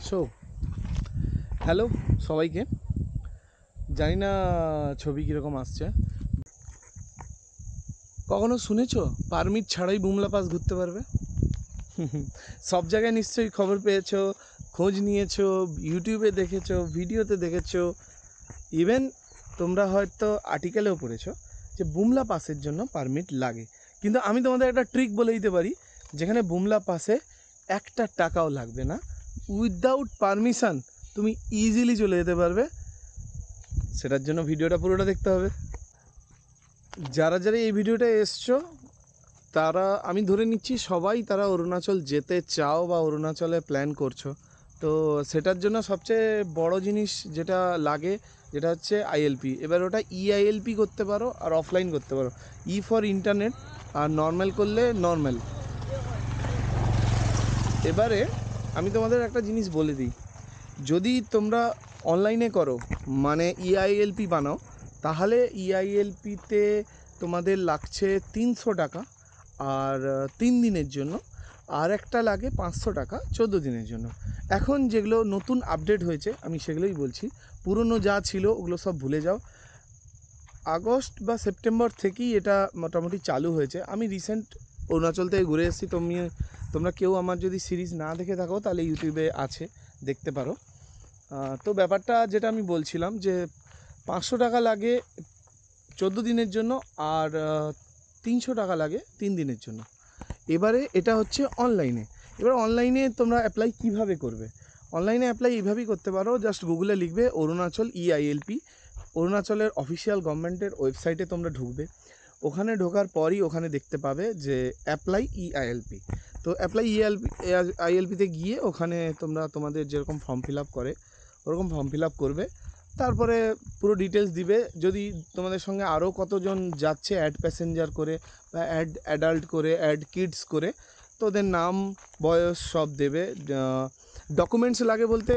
So hello সবাইকে। জানি না ছবি কীরকম আসছে। কখনো শুনেছো পারমিট ছাড়াই বুমলা পাস ঘুরতে পারবে? সব জায়গায় নিশ্চয়ই খবর পেয়েছো, খোঁজ নিয়েছো, ইউটিউবে দেখেছো, ভিডিওতে দেখেছো, ইভেন তোমরা হয়তো আর্টিকেলেও পড়েছো যে বুমলা পাসের জন্য পারমিট লাগে। কিন্তু আমি তোমাদের একটা ট্রিক বলে দিতে পারি, যেখানে বুমলা পাসে একটা টাকাও লাগবে না। উইদাউট পারমিশন তুমি ইজিলি চলে যেতে পারবে। সেটার জন্য ভিডিওটা পুরোটা দেখতে হবে। যারা যারা এই ভিডিওটা এসছো তারা, আমি ধরে নিচ্ছি সবাই তারা অরুণাচল যেতে চাও বা অরুণাচলে প্ল্যান করছো। তো সেটার জন্য সবচেয়ে বড় জিনিস যেটা লাগে যেটা হচ্ছে আইএলপি। এবার ওটা ইআইএলপি করতে পারো আর অফলাইন করতে পারো। ই ফর ইন্টারনেট আর নর্মাল করলে নর্মাল। এবারে আমি তোমাদের একটা জিনিস বলে দিই, যদি তোমরা অনলাইনে করো মানে ইআইএলপি বানাও, তাহলে ইআইএলপিতে তোমাদের লাগছে 300 টাকা আর 3 দিনের জন্য, আর একটা লাগে 500 টাকা 14 দিনের জন্য। এখন যেগুলো নতুন আপডেট হয়েছে আমি সেগুলোই বলছি, পুরনো যা ছিল ওগুলো সব ভুলে যাও। আগস্ট বা সেপ্টেম্বর থেকেই এটা মোটামুটি চালু হয়েছে। আমি রিসেন্ট অরুণাচল থেকে ঘুরে এসেছি। তোমরা কেউ আমার যদি সিরিজ না দেখে থাকো তাহলে ইউটিউবে আছে, দেখতে পারো। তো ব্যাপারটা যেটা আমি বলছিলাম যে 500 টাকা লাগে 14 দিনের জন্য আর 300 টাকা লাগে 3 দিনের জন্য। এবারে এটা হচ্ছে অনলাইনে। এবার অনলাইনে তোমরা অ্যাপ্লাই কিভাবে করবে? অনলাইনে অ্যাপ্লাই এইভাবেই করতে পারো, জাস্ট গুগলে লিখবে অরুণাচল ইআইএলপি। অরুণাচলের অফিসিয়াল গভর্নমেন্টের ওয়েবসাইটে তোমরা ঢুকবে। ওখানে ঢোকার পরই ওখানে দেখতে পাবে যে অ্যাপ্লাই ইআইএলপি। তো অ্যাপ্লাই আইএলপিতে গিয়ে ওখানে তোমরা তোমাদের যেরকম ফর্ম ফিল আপ করে ওরকম ফর্ম ফিল আপ করবে। তারপরে পুরো ডিটেলস দিবে। যদি তোমাদের সঙ্গে আরও কতজন যাচ্ছে অ্যাড প্যাসেঞ্জার করে বা অ্যাডাল্ট করে, অ্যাড কিডস করে, তো ওদের নাম বয়স সব দেবে। ডকুমেন্টস লাগে বলতে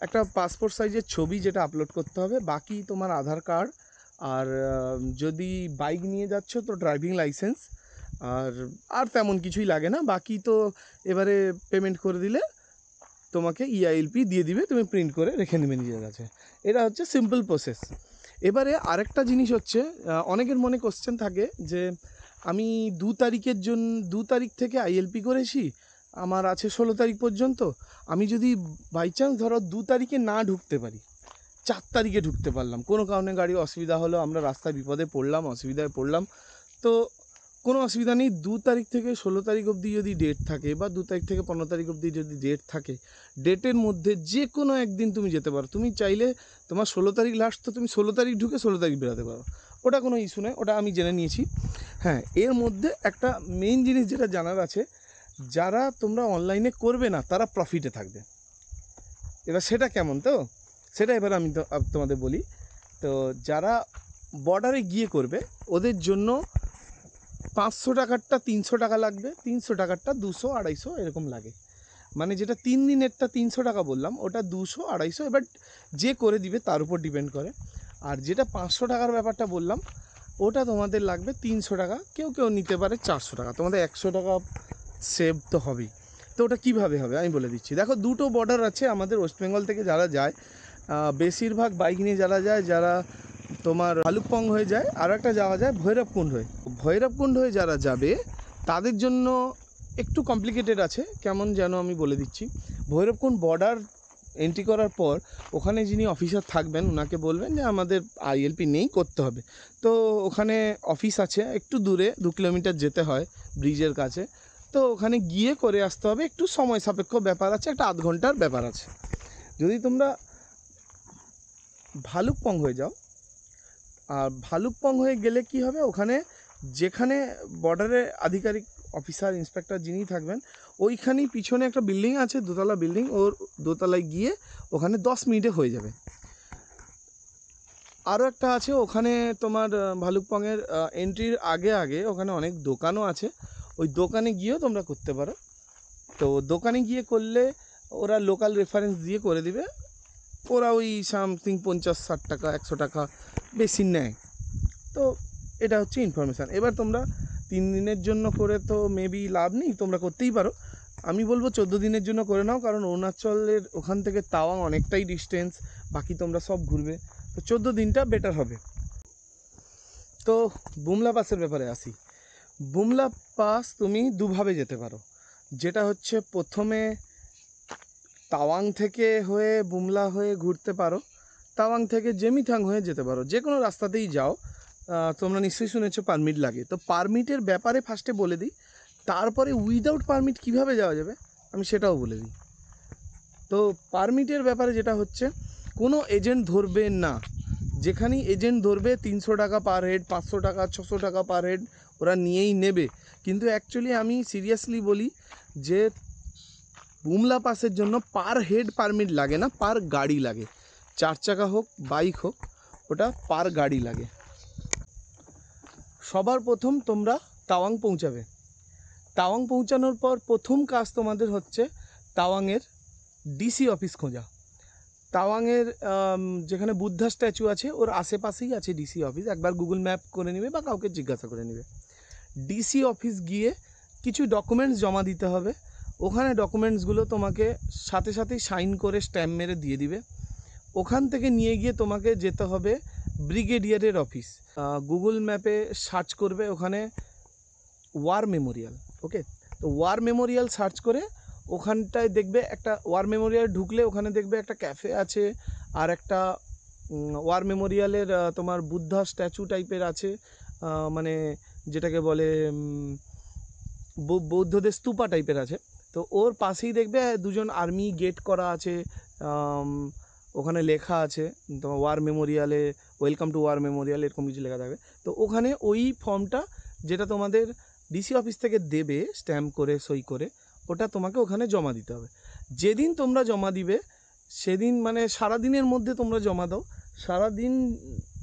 একটা পাসপোর্ট সাইজের ছবি যেটা আপলোড করতে হবে, বাকি তোমার আধার কার্ড, আর যদি বাইক নিয়ে যাচ্ছ তো ড্রাইভিং লাইসেন্স, আর আর তেমন কিছুই লাগে না। বাকি তো এবারে পেমেন্ট করে দিলে তোমাকে ইআইএলপি দিয়ে দিবে, তুমি প্রিন্ট করে রেখে নেবে নিজের কাছে। এটা হচ্ছে সিম্পল প্রসেস। এবারে আরেকটা জিনিস হচ্ছে, অনেকের মনে কোশ্চেন থাকে যে আমি 2 তারিখ থেকে আইএলপি করেছি, আমার আছে 16 তারিখ পর্যন্ত। আমি যদি বাই চান্স ধরো 2 তারিখে না ঢুকতে পারি, 4 তারিখে ঢুকতে পারলাম, কোনো কারণে গাড়ি অসুবিধা হলো, আমরা রাস্তায় বিপদে পড়লাম, অসুবিধায় পড়লাম, তো কোনো অসুবিধা নেই। 2 তারিখ থেকে 16 তারিখ অবধি যদি ডেট থাকে বা 2 তারিখ থেকে 15 তারিখ অবধি যদি ডেট থাকে, ডেটের মধ্যে যে কোনো একদিন তুমি যেতে পারো। তুমি চাইলে তোমার 16 তারিখ লাস্ট, তো তুমি 16 তারিখ ঢুকে 16 তারিখ বেরোতে পারো, ওটা কোনো ইস্যু নয়, ওটা আমি জেনে নিয়েছি। হ্যাঁ, এর মধ্যে একটা মেইন জিনিস যেটা জানার আছে, যারা তোমরা অনলাইনে করবে না তারা প্রফিটে থাকবে। এবার সেটা কেমন, তো সেটা এবার আমি তোমাদের বলি। তো যারা বর্ডারে গিয়ে করবে ওদের জন্য 500 টাকারটা 300 টাকা লাগবে, 300 টাকারটা 200 250 এরকম লাগে। মানে যেটা 3 দিনেরটা 300 টাকা বললাম ওটা 200 250, এবার যে করে দিবে তার উপর ডিপেন্ড করে। আর যেটা 500 টাকার ব্যাপারটা বললাম ওটা তোমাদের লাগবে 300 টাকা, কেউ কেউ নিতে পারে 400 টাকা, তোমাদের 100 টাকা সেভ তো হবেই। তো ওটা কীভাবে হবে আমি বলে দিচ্ছি। দেখো, দুটো বর্ডার আছে আমাদের ওয়েস্ট বেঙ্গল থেকে যারা যায়, বেশিরভাগ বাইক নিয়ে যারা যায়, যারা তোমার ভালুকপং হয়ে যায়, আর একটা যাওয়া যায় ভৈরবকুণ্ড হয়ে। ভৈরবকুণ্ড হয়ে যারা যাবে তাদের জন্য একটু কমপ্লিকেটেড আছে, কেমন যেন আমি বলে দিচ্ছি। ভৈরবকুণ্ড বর্ডার এন্ট্রি করার পর ওখানে যিনি অফিসার থাকবেন ওনাকে বলবেন যে আমাদের আইএলপি নেই, করতে হবে। তো ওখানে অফিস আছে, একটু দূরে 2 কিলোমিটার যেতে হয় ব্রিজের কাছে। তো ওখানে গিয়ে করে আসতে হবে, একটু সময় সাপেক্ষ ব্যাপার আছে, একটা আধ ঘন্টার ব্যাপার আছে। যদি তোমরা ভালুকপং হয়ে যাও, আর ভালুকপং হয়ে গেলে কি হবে, ওখানে যেখানে বর্ডারে আধিকারিক অফিসার ইন্সপেক্টর যিনি থাকবেন ওইখানেই পিছনে একটা বিল্ডিং আছে, দোতলা বিল্ডিং, ওর দোতলায় গিয়ে ওখানে 10 মিনিটে হয়ে যাবে। আরও একটা আছে ওখানে তোমার ভালুকপংয়ের এন্ট্রির আগে আগে ওখানে অনেক দোকানও আছে, ওই দোকানে গিয়েও তোমরা করতে পারো। তো দোকানে গিয়ে করলে ওরা লোকাল রেফারেন্স দিয়ে করে দিবে, ওরা ওই সামথিং 50-60 টাকা 100 টাকা বেশি নেয়। তো এটা হচ্ছে ইনফরমেশান। এবার তোমরা 3 দিনের জন্য করে তো মেবি লাভ নেই, তোমরা করতেই পারো। আমি বলবো 14 দিনের জন্য করে নাও, কারণ অরুণাচলের ওখান থেকে তাওয়াং অনেকটাই ডিস্টেন্স, বাকি তোমরা সব ঘুরবে, তো 14 দিনটা বেটার হবে। তো বুমলা পাসের ব্যাপারে আসি। বুমলা পাস তুমি দুভাবে যেতে পারো, যেটা হচ্ছে প্রথমে তাওয়াং থেকে হয়ে বুমলা হয়ে ঘুরতে পারো, তাওয়াং থেকে জেমিথাং হয়ে যেতে পারো, যে কোনো রাস্তাতেই যাও। তোমরা নিশ্চয়ই শুনেছো পারমিট লাগে, তো পারমিটের ব্যাপারে ফার্স্টে বলে দিই, তারপরে উইদাউট পারমিট কিভাবে যাওয়া যাবে আমি সেটাও বলে দিই। তো পারমিটের ব্যাপারে যেটা হচ্ছে, কোনো এজেন্ট ধরবে না, যেখানেই এজেন্ট ধরবে 300 টাকা পার হেড, 500 টাকা, 600 টাকা পার হেড ওরা নিয়েই নেবে। কিন্তু অ্যাকচুয়ালি আমি সিরিয়াসলি বলি যে বুমলা পাসের জন্য পার হেড পারমিট লাগে না, পার গাড়ি লাগে, 4 চাকা হোক বাইক হোক, ওটা পার গাড়ি লাগে। সবার প্রথম তোমরা তাওয়াং পৌঁছাবে। তাওয়াং পৌঁছানোর পর প্রথম কাজ তোমাদের হচ্ছে তাওয়াংয়ের ডিসি অফিস খোঁজা। তাওয়াংয়ের যেখানে বুদ্ধা স্ট্যাচু আছে ওর আশেপাশেই আছে ডিসি অফিস, একবার গুগল ম্যাপ করে নেবে বা কাউকে জিজ্ঞাসা করে নেবে। ডিসি অফিস গিয়ে কিছু ডকুমেন্টস জমা দিতে হবে, ওখানে ডকুমেন্টসগুলো তোমাকে সাথে সাথেই সাইন করে স্ট্যাম্প মেরে দিয়ে দিবে। ওখান থেকে নিয়ে গিয়ে তোমাকে যেতে হবে ব্রিগেডিয়ারের অফিস। গুগল ম্যাপে সার্চ করবে ওখানে ওয়ার মেমোরিয়াল, ওকে, তো ওয়ার মেমোরিয়াল সার্চ করে ওখানটায় দেখবে একটা ওয়ার মেমোরিয়াল ঢুকলে ওখানে দেখবে একটা ক্যাফে আছে, আর একটা ওয়ার মেমোরিয়ালের তোমার বুদ্ধা স্ট্যাচু টাইপের আছে, মানে যেটাকে বলে বৌদ্ধদের স্তূপা টাইপের আছে। তো ওর পাশেই দেখবে দুজন আর্মি গেট করা আছে, ওখানে লেখা আছে তোমার ওয়ার মেমোরিয়ালে ওয়েলকাম টু ওয়ার মেমোরিয়াল এরকম কিছু লেখা থাকবে। তো ওখানে ওই ফর্মটা যেটা তোমাদের ডিসি অফিস থেকে দেবে স্ট্যাম্প করে সই করে, ওটা তোমাকে ওখানে জমা দিতে হবে। যেদিন তোমরা জমা দিবে সেদিন মানে সারাদিনের মধ্যে তোমরা জমা দাও, সারাদিন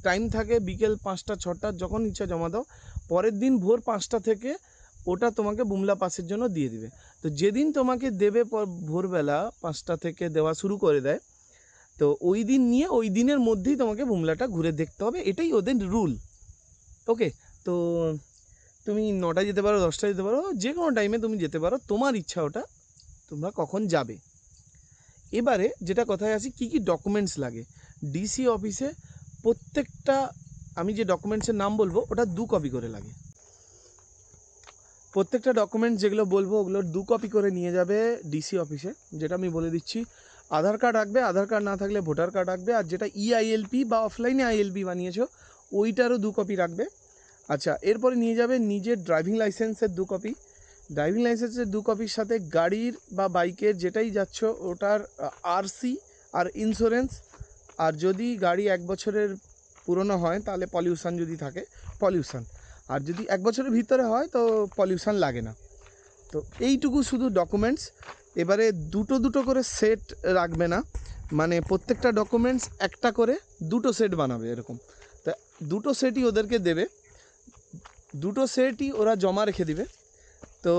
টাইম থাকে, বিকেল 5টা 6টা যখন ইচ্ছা জমা দাও, পরের দিন ভোর 5টা থেকে ওটা তোমাকে বুমলা পাসের জন্য দিয়ে দিবে। তো যেদিন তোমাকে দেবে ভোরবেলা 5টা থেকে দেওয়া শুরু করে দেয়, তো ওই দিন নিয়ে ওই দিনের মধ্যেই তোমাকে বুমলাটা ঘুরে দেখতে হবে, এটাই ওদের রুল। ওকে, তো তুমি 9টায় যেতে পারো, 10টায় যেতে পারো, যে কোনো টাইমে তুমি যেতে পারো, তোমার ইচ্ছা ওটা তোমরা কখন যাবে। এবারে যেটা কথায় আসি, কী কী ডকুমেন্টস লাগে ডিসি অফিসে, প্রত্যেকটা আমি যে ডকুমেন্টসের নাম বলবো ওটা 2 কপি করে লাগে। প্রত্যেকটা ডকুমেন্টস যেগুলো বলবো ওগুলোর 2 কপি করে নিয়ে যাবে ডিসি অফিসে। যেটা আমি বলে দিচ্ছি, আধার কার্ড রাখবে, আধার কার্ড না থাকলে ভোটার কার্ড রাখবে, আর যেটা ইআইএলপি বা অফলাইনে আইএলপি বানিয়েছো ওইটারও 2 কপি রাখবে। আচ্ছা, এরপরে নিয়ে যাবে নিজের ড্রাইভিং লাইসেন্সের 2 কপি। ড্রাইভিং লাইসেন্সের 2 কপির সাথে গাড়ির বা বাইকের যেটাই যাচ্ছ ওটার আরসি আর ইন্স্যুরেন্স, আর যদি গাড়ি 1 বছরের পুরনো হয় তাহলে পলিউশন যদি থাকে পলিউশন, আর যদি 1 বছরের ভিতরে হয় তো পলিউশন লাগে না। তো এইটুকু শুধু ডকুমেন্টস। এবারে দুটো দুটো করে সেট রাখবে না, মানে প্রত্যেকটা ডকুমেন্টস একটা করে 2টো সেট বানাবে এরকম। তা 2টো সেটই ওদেরকে দেবে, 2টো সেটই ওরা জমা রেখে দিবে। তো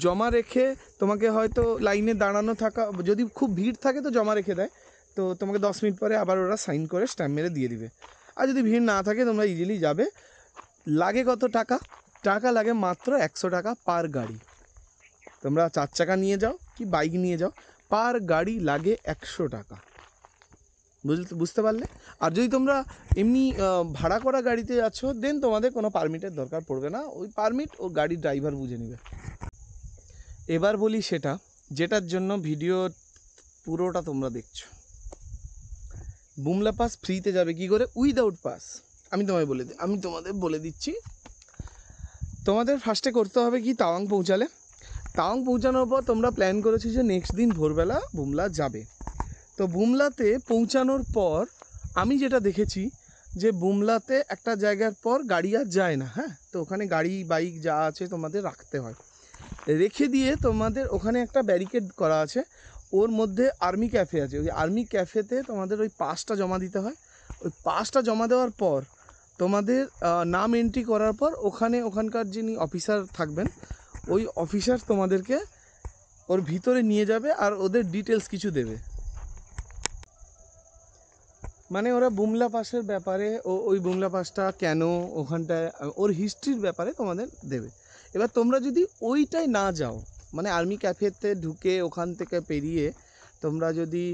জমা রেখে তোমাকে হয়তো লাইনে দাঁড়ানো থাকা, যদি খুব ভিড় থাকে তো জমা রেখে দেয়, তো তোমাকে 10 মিনিট পরে আবার ওরা সাইন করে স্ট্যাম্প মেরে দিয়ে দিবে। আর যদি ভিড় না থাকে তোমরা ইজিলি যাবে। লাগে কত টাকা? টাকা লাগে মাত্র 100 টাকা পার গাড়ি। তোমরা 4 চাকা নিয়ে যাও কি বাইক নিয়ে যাও, পার গাড়ি লাগে 100 টাকা। বুঝতে পারলে? আর যদি তোমরা এমনি ভাড়া করা গাড়িতে যাচ্ছ দেন তোমাদের কোনো পারমিটের দরকার পড়বে না, ওই পারমিট ও গাড়ির ড্রাইভার বুঝে নেবে। এবার বলি সেটা যেটার জন্য ভিডিও পুরোটা তোমরা দেখছো। বুমলা পাস ফ্রিতে যাবে কি করে উইদাউট পাস, আমি তোমাদের বলে দিচ্ছি। তোমাদের ফার্স্টে করতে হবে কি, তাওয়াং পৌঁছালে, তাওয়াং পৌঁছানোর পর তোমরা প্ল্যান করেছি যে নেক্সট দিন ভোরবেলা বুমলা যাবে। তো বুমলাতে পৌঁছানোর পর আমি যেটা দেখেছি যে বুমলাতে একটা জায়গার পর গাড়ি আর যায় না, হ্যাঁ, তো ওখানে গাড়ি বাইক যা আছে তোমাদের রাখতে হয়, রেখে দিয়ে তোমাদের ওখানে একটা ব্যারিকেড করা আছে, ওর মধ্যে আর্মি ক্যাফে আছে, ওই আর্মি ক্যাফেতে তোমাদের ওই পাসটা জমা দিতে হয়। ওই পাসটা জমা দেওয়ার পর তোমাদের নাম এন্ট্রি করার পর ওখানকার যিনি অফিসার থাকবেন ওই অফিসার তোমাদেরকে ওর ভিতরে নিয়ে যাবে আর ওদের ডিটেলস কিছু দেবে, মানে ওরা বুমলা পাসের ব্যাপারে ওই বুমলা পাসটা কেন ওখানটায় ওর হিস্ট্রির ব্যাপারে তোমাদের দেবে। এবার তোমরা যদি ওইটাই না যাও মানে আর্মি ক্যাফেতে ঢুকে ওখান থেকে পেরিয়ে তোমরা যদি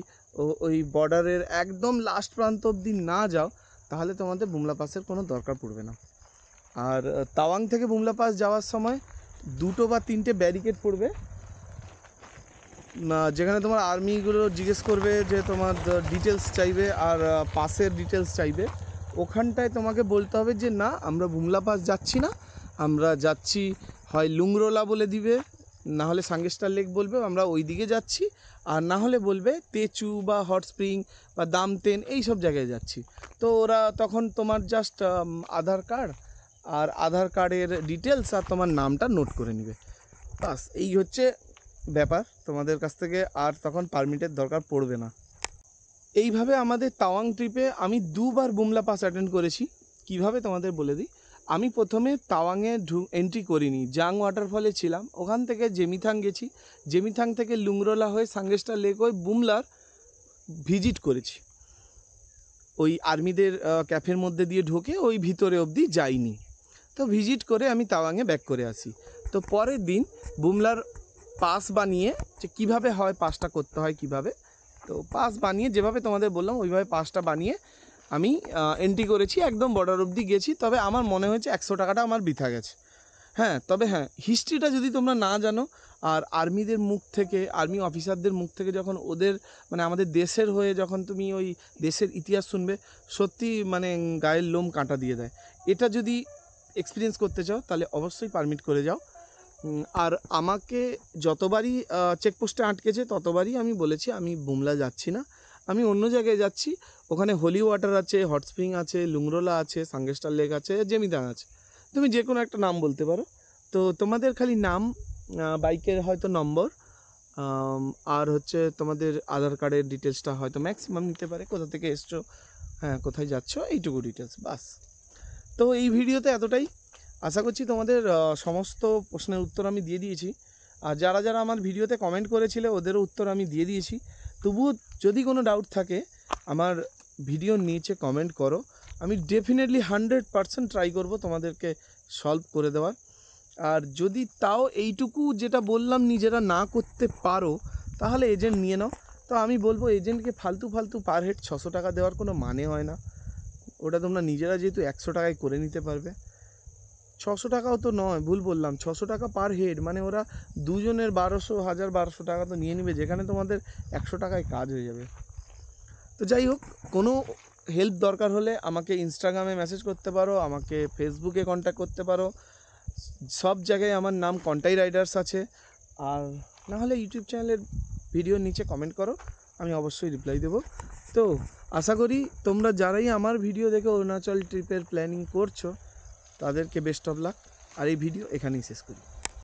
ওই বর্ডারের একদম লাস্ট প্রান্ত অবধি না যাও তাহলে তোমাদের বুমলা পাসের কোনো দরকার পড়বে না। আর তাওয়াং থেকে বুমলা পাস যাওয়ার সময় 2 বা 3টে ব্যারিকেড পড়বে, যেখানে তোমার আর্মিগুলো জিজ্ঞেস করবে যে তোমার ডিটেলস চাইবে আর পাসের ডিটেলস চাইবে। ওখানটায় তোমাকে বলতে হবে যে না, আমরা বুমলা পাস যাচ্ছি না, আমরা যাচ্ছি, হয় লুংরোলা বলে দিবে, না হলে সাঙ্গেস্টার লেক বলবে আমরা ওই দিকে যাচ্ছি, আর না হলে বলবে তেচু বা হট স্প্রিং বা দামতেন এই সব জায়গায় যাচ্ছি। তো ওরা তখন তোমার জাস্ট আধার কার্ড আর আধার কার্ডের ডিটেলস আর তোমার নামটা নোট করে নেবে, বাস। এই হচ্ছে ব্যাপার, তোমাদের কাছ থেকে আর তখন পারমিটের দরকার পড়বে না। এইভাবে আমাদের তাওয়াং ট্রিপে আমি 2বার বুমলা পাস অ্যাটেন্ড করেছি। কিভাবে তোমাদের বলে দিই। আমি প্রথমে তাওয়াংয়ে এন্ট্রি করিনি, জাং ওয়াটারফলে ছিলাম, ওখান থেকে জেমিথাং গেছি, জেমিথাং থেকে লুংরোলা হয়ে সাঙ্গেস্টার লেক হয়ে বুমলার ভিজিট করেছি। ওই আর্মিদের ক্যাফের মধ্যে দিয়ে ঢোকে ওই ভিতরে অবধি যাইনি। তো ভিজিট করে আমি তাওয়াংয়ে ব্যাক করে আসি। তো পরের দিন বুমলার পাস বানিয়ে, যে কীভাবে হয় পাসটা করতে হয় কীভাবে, তো পাস বানিয়ে যেভাবে তোমাদের বললাম ওইভাবে পাসটা বানিয়ে আমি এন্ট্রি করেছি, একদম বর্ডার অবধি গেছি। তবে আমার মনে হয়েছে 100 টাকাটা আমার বৃথা গেছে। হ্যাঁ, তবে হ্যাঁ, হিস্ট্রিটা যদি তোমরা না জানো আর আর্মিদের মুখ থেকে, আর্মি অফিসারদের মুখ থেকে যখন ওদের মানে আমাদের দেশের হয়ে যখন তুমি ওই দেশের ইতিহাস শুনবে, সত্যি মানে গায়ের লোম কাঁটা দিয়ে দেয়। এটা যদি এক্সপিরিয়েন্স করতে চাও তাহলে অবশ্যই পারমিট করে যাও। আর আমাকে যতবারই চেকপোস্টে আটকেছে ততবারই আমি বলেছি আমি বুমলা যাচ্ছি না, আমি অন্য জায়গায় যাচ্ছি। ওখানে হোলি ওয়াটার আছে, হট স্প্রিং আছে, লুংরোলা আছে, সাঙ্গেস্টার লেক আছে, জেমিদাং আছে, তুমি যে কোনো একটা নাম বলতে পারো। তো তোমাদের খালি নাম, বাইকের হয়তো নম্বর, আর হচ্ছে তোমাদের আধার কার্ডের ডিটেলসটা হয়তো ম্যাক্সিমাম নিতে পারে, কোথা থেকে এসছো, হ্যাঁ কোথায় যাচ্ছ, এইটুকু ডিটেলস বাস। তো এই ভিডিওতে এতটাই। আশা করছি তোমাদের সমস্ত প্রশ্নের উত্তর আমি দিয়ে দিয়েছি। আর যারা যারা আমার ভিডিওতে কমেন্ট করেছিলে ওদেরও উত্তর আমি দিয়ে দিয়েছি। তবুও যদি কোনো ডাউট থাকে আমার ভিডিওর নিচে কমেন্ট করো, আমি ডেফিনেটলি 100% ট্রাই করব তোমাদেরকে সলভ করে দেওয়ার। আর যদি তাও এইটুকু যেটা বললাম নিজেরা না করতে পারো তাহলে এজেন্ট নিয়ে নাও। তো আমি বলবো এজেন্টকে ফালতু ফালতু পার হেড 600 টাকা দেওয়ার কোনো মানে হয় না। ওটা তোমরা নিজেরা যেহেতু 100 টাকায় করে নিতে পারবে। 600 টাকাও তো নয়, ভুল বললাম, 600 টাকা পার হেড, মানে ওরা দুজনের 1200 টাকা তো নিয়ে নেবে, যেখানে তোমাদের 100 টাকায় কাজ হয়ে যাবে। তো যাই হোক, কোনো হেল্প দরকার হলে আমাকে ইনস্টাগ্রামে মেসেজ করতে পারো, আমাকে ফেসবুকে কন্ট্যাক্ট করতে পারো, সব জায়গায় আমার নাম কন্টাই রাইডার্স আছে। আর না হলে ইউটিউব চ্যানেলের ভিডিওর নিচে কমেন্ট করো, আমি অবশ্যই রিপ্লাই দেবো। তো আশা করি তোমরা যারাই আমার ভিডিও দেখে অরুণাচল ট্রিপের প্ল্যানিং করছো তাদেরকে বেস্ট অফ লাক। আর এই ভিডিও এখানেই শেষ করি।